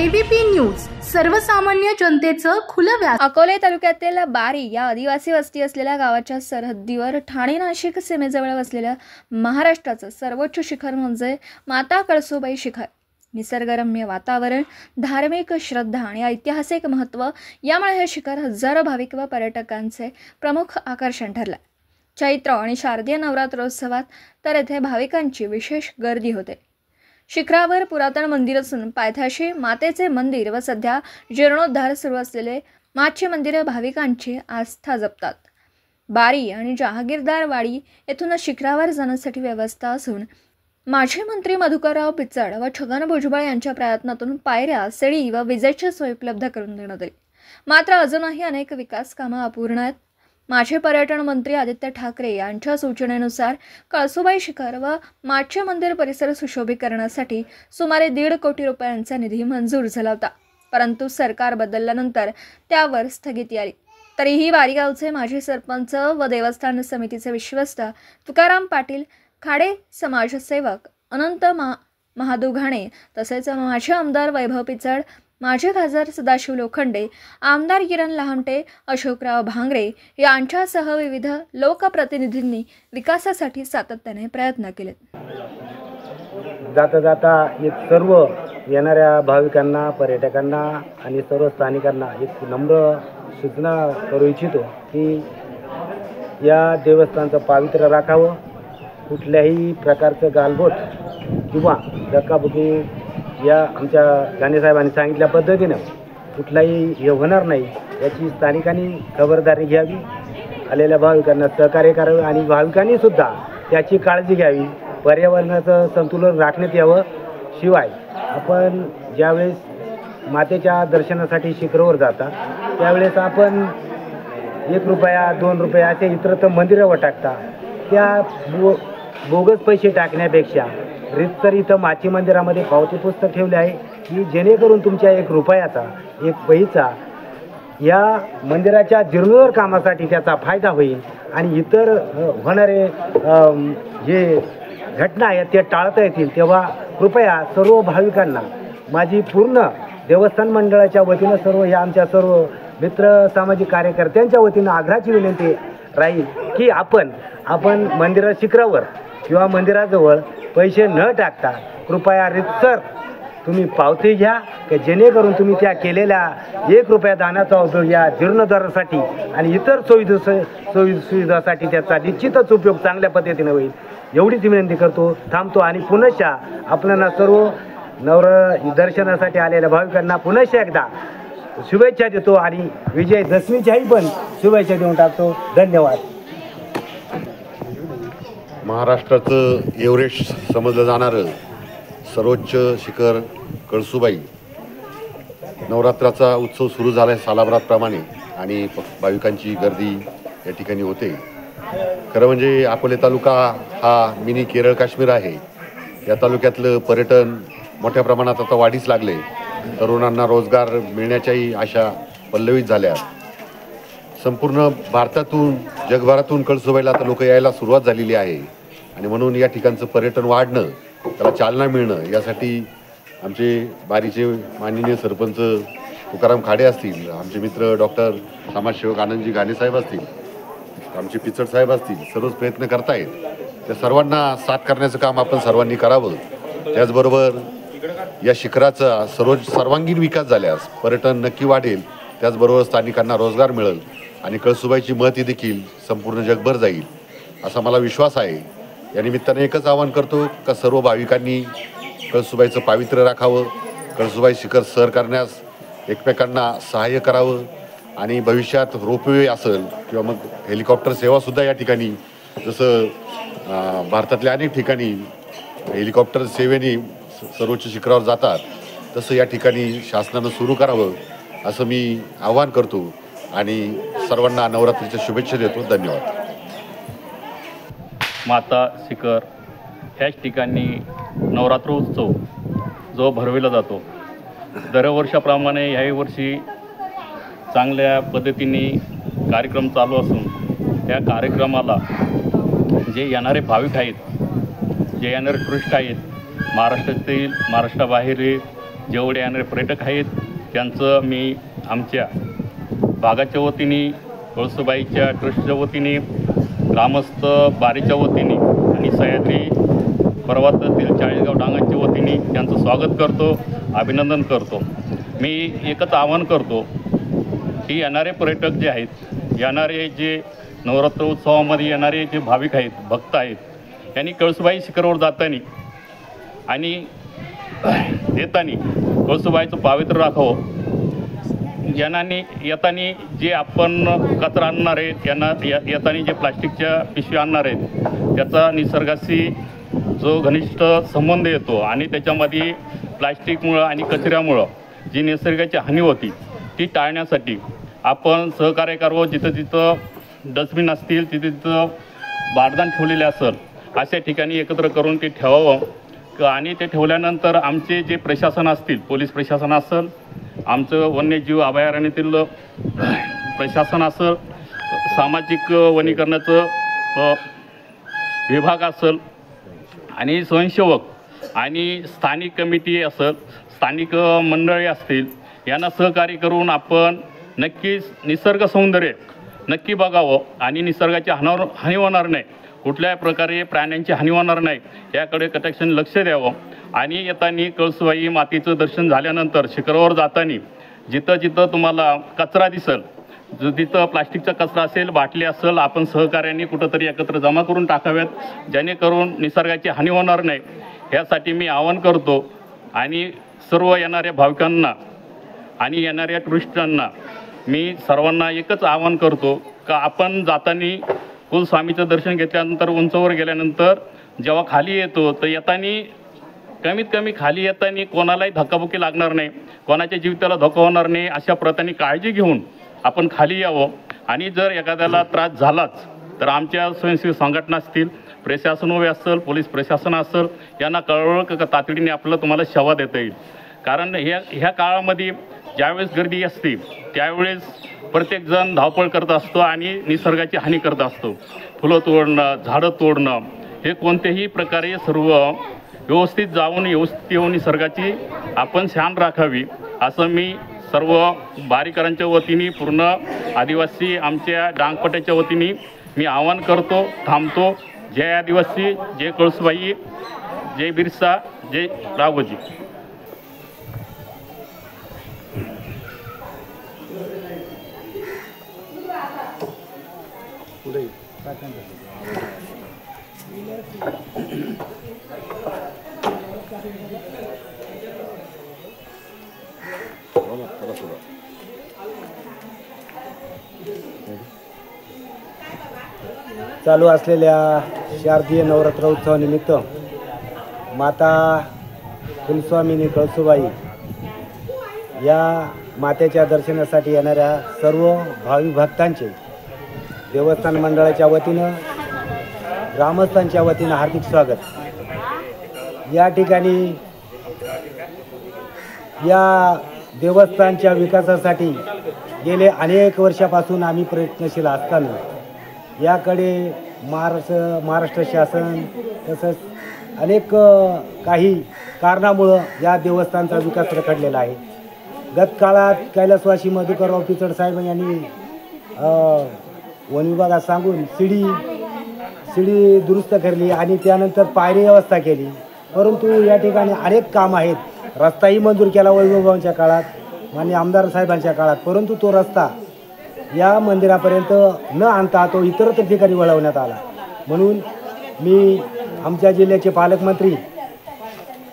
ABP news सर्वसामान्य जनतेचं खुलं व्यासपीठ। अकोले तालुक्यातील बारी या आदिवासी वस्ती असलेल्या गावाच्या सरहद्दीवर ठाणे नाशिक सीमेजवळ वसलेल्या महाराष्ट्राचं सर्वोच्च शिखर म्हणजे माता कळसुबाई शिखर। निसर्गरम्य वातावरण, धार्मिक श्रद्धा आणि ऐतिहासिक महत्त्व यामुळे हे शिखर हजारो भाविक व पर्यटकांचे प्रमुख आकर्षण ठरले। चैत्र आणि शारदीय नवरात्रोत्सवात तर येथे भाविकांची विशेष गर्दी होते। शिखरावर पुरातन मंदिर असून पायथ्याशी मातेचे मंदिर व सध्या जीर्णोद्धार सुरू असलेले माची मंदिर भाविकांची आस्था जपतात। बारी आणि जहागीरदार वाडी येथून शिखरावर जाण्यासाठी व्यवस्था असून माजी मंत्री मधुकरराव पिचड व छगन भुजबळ यांच्या प्रयत्नातून पायऱ्या, सीडी व विजेची सोय उपलब्ध करून देण्यात आली। मात्र अजूनही अनेक विकास कामं अपूर्ण आहेत। माजी पर्यटन मंत्री आदित्य ठाकरे यांच्या सूचनेनुसार कळसुबाई शिखर व माची मंदिर परिसर सुशोभीकरणासाठी सुमारे 1.5 कोटी रुपयांचा निधी मंजूर झाला होता, परंतु सरकार बदलल्यानंतर त्यावर स्थगिती आली। तरीही वारीगावचे माजी सरपंच व देवस्थान समितीचे विश्वस्त तुकाराम पाटील, खाडे समाजसेवक अनंत महादू घाणे तसेच माजी आमदार वैभव पिचड, माजी खासदार सदाशिव लोखंडे, आमदार किरण लहामटे, अशोकराव भांगरे यांच्यासह विविध लोकप्रतिनिधींनी विकासासाठी सातत्याने प्रयत्न केले। जाता जाता सर्व येणाऱ्या भाविकांना, पर्यटकांना आणि सर्व स्थानिकांना एक नम्र सूचना करू इच्छितो की या देवस्थानचं पावित्र्य राखावं। कुठल्याही प्रकारचं गालबोट किंवा धक्काबुक्की या आमच्या गाणेसाहेबांनी सांगितल्या पद्धतीनं कुठलाही हे होणार नाही याची स्थानिकांनी खबरदारी घ्यावी। आलेल्या भाविकांना सहकार्य करावे आणि भाविकांनी सुद्धा त्याची काळजी घ्यावी। पर्यावरणाचं संतुलन राखण्यात यावं। शिवाय आपण ज्यावेळेस मातेच्या दर्शनासाठी शिखरावर जाता त्यावेळेस आपण 1 रुपया 2 रुपये असे इतरत्र मंदिरावर टाकता। त्या बोगस पैसे टाकण्यापेक्षा रितसर इथं माची मंदिरामध्ये पावती पुस्तक ठेवले आहे की जेणेकरून तुमच्या 1 रुपयाचा 1 पैसा या मंदिराच्या जीर्णोद्धार कामासाठी त्याचा फायदा होईल आणि इतर होणारे जे घटना आहेत ते टाळता येतील। तेव्हा कृपया सर्व भाविकांना माझी पूर्ण देवस्थान मंडळाच्या वतीनं सर्व या आमच्या सर्व मित्र सामाजिक कार्यकर्त्यांच्या वतीनं आग्रहाची विनंती राहील की आपण मंदिरा शिखरावर किंवा मंदिराजवळ पैसे न टाकता कृपया रितसर तुम्ही पावती घ्या की जेणेकरून तुम्ही त्या केलेल्या 1 रुपया दानाचा उपयोग या जीर्णोद्धारासाठी आणि इतर सुविधासाठी त्याचा निश्चितच उपयोग चांगल्या पद्धतीने होईल एवढीच विनंती करतो। थांबतो आणि पुनश्च आपल्याला सर्व दर्शनासाठी आलेल्या भाविकांना पुनश्च एकदा शुभेच्छा देतो आणि विजयदशमीच्याही पण शुभेच्छा देऊन टाकतो। धन्यवाद। महाराष्ट्राचं एव्हरेस्ट समजलं जाणारं सर्वोच्च शिखर कळसुबाई नवरात्राचा उत्सव सुरू झाला आहे सालाभराप्रमाणे आणि भाविकांची गर्दी या ठिकाणी होते। खरं म्हणजे अकोले तालुका हा मिनी केरळ काश्मीर आहे। या तालुक्यातलं पर्यटन मोठ्या प्रमाणात आता वाढीस लागले। तरुणांना रोजगार मिळण्याच्याही आशा पल्लवित झाल्या। संपूर्ण भारतातून जगभरातून कळसुबाईला आता लोक यायला सुरुवात झालेली आहे आणि म्हणून या ठिकाणचं पर्यटन वाढणं, त्याला चालना मिळणं यासाठी आमचे बारीचे माननीय सरपंच तुकाराम खाडे असतील, आमचे मित्र डॉक्टर समाजसेवक आनंदजी घाणेसाहेब असतील, आमचे पिचड साहेब असतील, सर्वच प्रयत्न करतायत। त्या सर्वांना साथ करण्याचं काम आपण सर्वांनी करावं। त्याचबरोबर या शिखराचा सर्वांगीण विकास झाल्यास पर्यटन नक्की वाढेल, त्याचबरोबर स्थानिकांना रोजगार मिळेल आणि कळसुबाईची महती देखील संपूर्ण जगभर जाईल असा मला विश्वास आहे। या निमित्ताने एकच आवाहन करतो का सर्व भाविकांनी कळसुबाईचं पावित्र्य राखावं, कळसुबाई शिखर सर करण्यास एकमेकांना सहाय्य करावं आणि भविष्यात रोपवे असेल किंवा मग हेलिकॉप्टर सेवासुद्धा या ठिकाणी जसं भारतातल्या अनेक ठिकाणी हेलिकॉप्टर सेवेने सर्वोच्च शिखरावर जातात तसं या ठिकाणी शासनानं सुरू करावं असं मी आवाहन करतो आणि सर्वांना नवरात्रीच्या शुभेच्छा देतो। धन्यवाद। माता शिखर ह्याच ठिकाणी नवरात्रोत्सव जो भरविला जातो, दरवर्षाप्रमाणे ह्याही वर्षी चांगल्या पद्धतीने कार्यक्रम चालू असून त्या कार्यक्रमाला जे येणारे भाविक आहेत, जे येणारे टुरिस्ट आहेत, महाराष्ट्राबाहेर जेवढे येणारे पर्यटक आहेत त्यांचं मी आमच्या भागाच्या वतीने, कळसूबाईच्या ट्रस्टच्या वतीने, ग्रामस्थ बारीच्या वतीने आणि सह्याद्री पर्वतातील चाळीसगाव डांगांच्या वतीने त्यांचं स्वागत करतो, अभिनंदन करतो. मी एकच आवाहन करतो की येणारे पर्यटक जे आहेत, येणारे जे नवरात्र उत्सवामध्ये येणारे जे भाविक आहेत, भक्त आहेत, यांनी कळसूबाई शिखरावर जाताना आणि येताना कळसूबाईचं पावित्र्य राखावं. येताना जे आपण कचरा आणणार आहेत, येताना जे प्लास्टिकच्या पिशवी आणणार आहेत, त्याचा निसर्गाशी जो घनिष्ठ संबंध येतो आणि त्याच्यामध्ये प्लास्टिकमुळं आणि कचऱ्यामुळं जी निसर्गाची हानी होती ती टाळण्यासाठी आपण सहकार्य करावं. जिथं जिथं डस्टबिन असतील तिथं बारदान ठेवलेले असेल अशा ठिकाणी एकत्र करून ते ठेवावं आणि ते ठेवल्यानंतर आमचे जे प्रशासन असतील, पोलीस प्रशासन असेल, आमचं वन्यजीव अभयारण्यातील प्रशासन असेल, सामाजिक वनीकरणाचं विभाग असेल आणि स्वयंसेवक आणि स्थानिक कमिटी असेल, स्थानिक मंडळी असतील, यांना सहकार्य करून आपण नक्कीच निसर्ग सौंदर्य नक्की बघावं आणि निसर्गाची हानी होणार नाही, कुठल्याही प्रकारे प्राण्यांची हानी होणार नाही याकडे कटाक्षाने लक्ष द्यावं. आणि येताना कळसूबाई मातेचं दर्शन झाल्यानंतर शिखरावर जाताना जिथं जिथं तुम्हाला कचरा दिसेल, जिथं प्लास्टिकचा कचरा असेल, बाटली असेल, आपण सहकार्याने कुठंतरी एकत्र जमा करून टाकाव्यात, जेणेकरून निसर्गाची हानी होणार नाही. यासाठी मी आवाहन करतो आणि सर्व येणाऱ्या भाविकांना आणि येणाऱ्या टुरिस्टांना मी सर्वांना एकच आवाहन करतो का आपण जाताना कुलस्वामीचं दर्शन घेतल्यानंतर उंचावर गेल्यानंतर जेव्हा खाली येतो तर येताना कमीत कमी खाली येताना कोणालाही धक्काबुक्की लागणार नाही, कोणाच्या जीविताला धोका होणार नाही अशा प्रकारे काळजी घेऊन आपण खाली यावं. आणि जर एखाद्याला त्रास झालाच तर आमच्या स्वयंसेवी संघटना असतील, प्रशासन उभे असेल, पोलीस प्रशासन असेल, यांना कळवळ तातडीने तुम्हाला सेवा देता येईल. कारण ह्या काळामध्ये ज्यावेळेस गर्दी असते त्यावेळेस प्रत्येकजण धावपळ करत असतो आणि निसर्गाची हानी करत असतो. फुलं तोडणं, झाडं तोडणं हे कोणत्याही प्रकारे सर्व व्यवस्थित जाऊन व्यवस्थित येऊन निसर्गाची आपण शान राखावी असं मी सर्व बारीकरांच्या वतीने, पूर्ण आदिवासी आमच्या डांगपट्याच्या वतीने मी आवाहन करतो, थांबतो. जय आदिवासी, जय कळसूबाई, जय बिरसा, जय राघोजी. चालू असलेल्या शारदीय नवरात्र उत्सवानिमित्त माता कुलस्वामिनी कळसूबाई या मातेच्या दर्शनासाठी येणाऱ्या सर्व भाविक भक्तांचे देवस्थान मंडळाच्या वतीनं, ग्रामस्थांच्या वतीनं हार्दिक स्वागत. या ठिकाणी या देवस्थानच्या विकासासाठी गेले अनेक वर्षापासून आम्ही प्रयत्नशील असताना याकडे महाराष्ट्र शासन तसंच अनेक काही कारणामुळं या देवस्थानचा विकास रखडलेला आहे. गत काळात कैलासवासी मधुकरराव पिचड साहेब यांनी वन विभागात सांगून शिडी दुरुस्त केली आणि त्यानंतर पायरी व्यवस्था केली. परंतु या ठिकाणी अनेक काम आहेत. रस्ताही मंजूर केला वैभवभावांच्या काळात, माननीय आमदार साहेबांच्या काळात, परंतु तो रस्ता या मंदिरापर्यंत न आणता तो इतरत्र ठिकाणी वळवण्यात आला. म्हणून मी आमच्या जिल्ह्याचे पालकमंत्री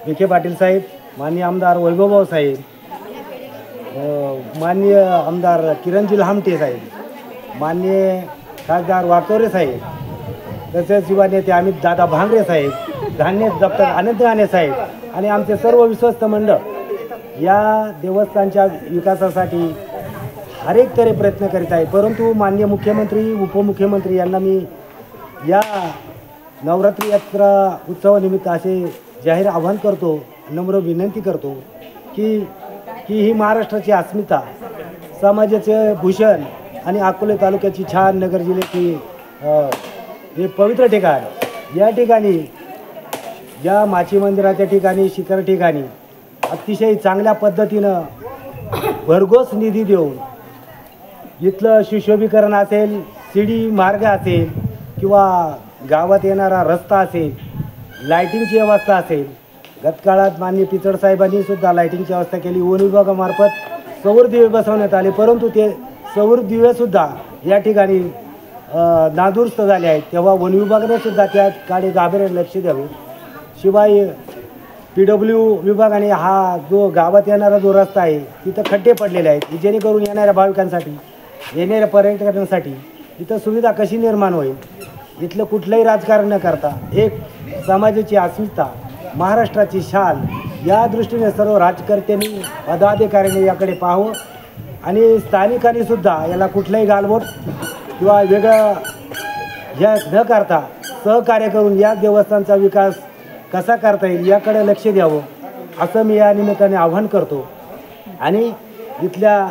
विखे पाटील साहेब, माननीय आमदार वैभवभाऊ साहेब, माननीय आमदार किरणजी लहामटे साहेब, माननीय खासदार वाकचौरे साहेब, तसेच युवा नेते अमित दादा भांगरे साहेब, धान्य दप्तर आनंद राणे साहेब आणि आमचे सर्व विश्वस्त मंडळ या देवस्थानच्या विकासासाठी हरेक तऱ्हे प्रयत्न करीत आहे. परंतु माननीय मुख्यमंत्री, उपमुख्यमंत्री यांना मी या नवरात्री यात्रा उत्सवानिमित्त असे जाहीर आवाहन करतो, नम्र विनंती करतो की ही महाराष्ट्राची अस्मिता, समाजाचे भूषण आणि अकोले तालुक्याची छान, नगर जिल्ह्याची हे पवित्र ठिकाण, या ठिकाणी या माची मंदिराच्या ठिकाणी, शिखर ठिकाणी अतिशय चांगल्या पद्धतीनं भरघोस निधी देऊन इथलं सुशोभीकरण असेल, सीडी मार्ग असेल किंवा गावात येणारा रस्ता असेल, लाईटिंगची व्यवस्था असेल. गतकाळात माननीय पिचड साहेबांनी सुद्धा लाईटिंगची व्यवस्था केली. वन विभागामार्फत सौर दिवे बसवण्यात आले, परंतु ते सौर दिवेसुद्धा या ठिकाणी नादुरुस्त झाले आहेत. तेव्हा वन विभागाने सुद्धा त्याकडे गांभीर्याने लक्ष द्यावे. शिवाय PW विभागाने हा जो गावात येणारा जो रस्ता आहे तिथं खड्डे पडलेले आहेत, जेणेकरून येणाऱ्या भाविकांसाठी, येणाऱ्या पर्यटकांसाठी इथं सुविधा कशी निर्माण होईल. इथलं कुठलंही राजकारण न करता एक समाजाची अस्मिता, महाराष्ट्राची शान या दृष्टीने सर्व राजकर्त्यांनी, पदाधिकाऱ्यांनी याकडे पाहावं आणि स्थानिकांनी सुद्धा याला कुठलंही गालबोट किंवा वेगळं या न करता सहकार्य करून या देवस्थानचा विकास कसा करता येईल याकडे लक्ष द्यावं असं मी या निमित्ताने आवाहन करतो. आणि इथल्या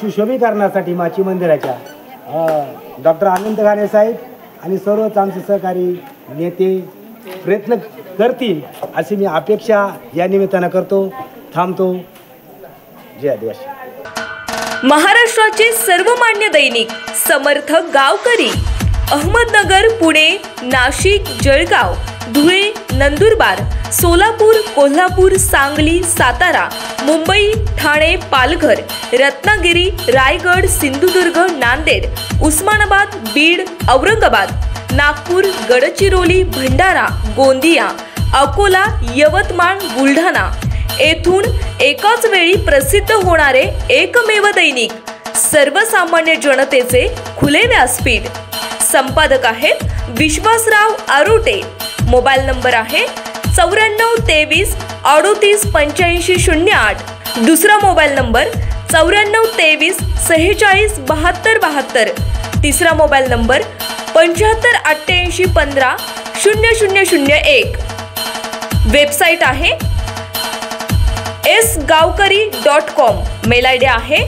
सुशोभीकरणासाठी माची मंदिराच्या डॉक्टर आनंद घाणे साहेब आणि सर्वच आमचे सहकारी नेते प्रयत्न करतील अशी मी अपेक्षा या निमित्तानं करतो. थांबतो. जय आदिवासी. महाराष्ट्राचे सर्वमान्य दैनिक समर्थ गावकरी अहमदनगर, पुणे, नाशिक, जळगाव, धुळे, नंदुरबार, सोलापूर, कोल्हापूर, सांगली, सातारा, मुंबई, ठाणे, पालघर, रत्नागिरी, रायगड, सिंधुदुर्ग, नांदेड, उस्मानाबाद, बीड, औरंगाबाद, नागपूर, गडचिरोली, भंडारा, गोंदिया, अकोला, यवतमाळ, बुलढाणा येथून एकाच वेळी प्रसिद्ध होणारे एकमेव दैनिक सर्वसामान्य जनतेचे खुले व्यासपीठ. संपादक आहेत विश्वासराव आरोटे. मोबाईल नंबर आहे 94 23 38 85 08. दुसरा मोबाईल नंबर 94 23 46 72 72. तिसरा मोबाईल नंबर 75 88 15 0001. वेबसाईट आहे sgavkari.com. मेल आय डी आहे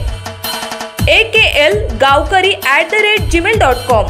akl gavkari@gmail.com.